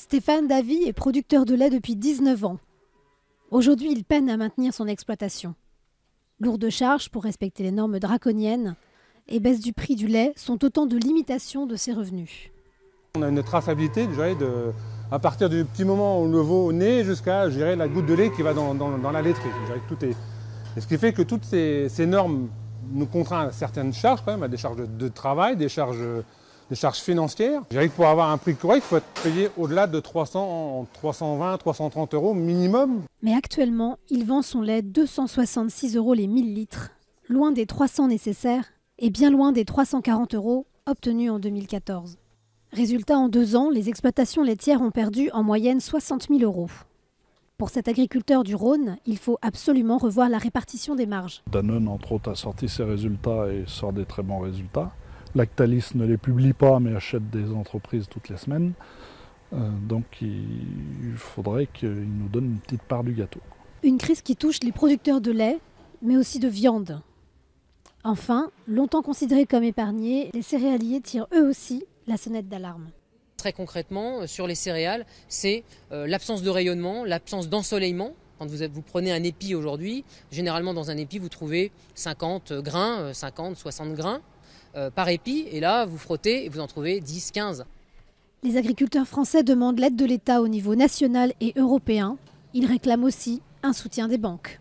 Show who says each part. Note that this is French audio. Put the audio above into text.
Speaker 1: Stéphane Davy est producteur de lait depuis 19 ans. Aujourd'hui, il peine à maintenir son exploitation. Lourdes charges pour respecter les normes draconiennes et baisse du prix du lait sont autant de limitations de ses revenus.
Speaker 2: On a une traçabilité à partir du petit moment où le veau naît jusqu'à la goutte de lait qui va dans la laiterie. Tout est... Et ce qui fait que toutes ces normes nous contraignent à certaines charges, quand même, à des charges de travail, des charges financières. Je dirais que pour avoir un prix correct, il faut être payé au-delà de 320, 330 euros minimum.
Speaker 1: Mais actuellement, il vend son lait 266 € les 1000 litres, loin des 300 nécessaires et bien loin des 340 € obtenus en 2014. Résultat, en 2 ans, les exploitations laitières ont perdu en moyenne 60 000 €. Pour cet agriculteur du Rhône, il faut absolument revoir la répartition des marges.
Speaker 3: Danone, entre autres, a sorti ses résultats et sort des très bons résultats. Lactalis ne les publie pas, mais achète des entreprises toutes les semaines. Donc il faudrait qu'ils nous donnent une petite part du gâteau.
Speaker 1: Une crise qui touche les producteurs de lait, mais aussi de viande. Enfin, longtemps considérés comme épargnés, les céréaliers tirent eux aussi la sonnette d'alarme.
Speaker 4: Très concrètement, sur les céréales, c'est l'absence de rayonnement, l'absence d'ensoleillement. Quand vous prenez un épi aujourd'hui, généralement dans un épi, vous trouvez 50 grains, 50, 60 grains par épi. Et là, vous frottez et vous en trouvez 10, 15.
Speaker 1: Les agriculteurs français demandent l'aide de l'État au niveau national et européen. Ils réclament aussi un soutien des banques.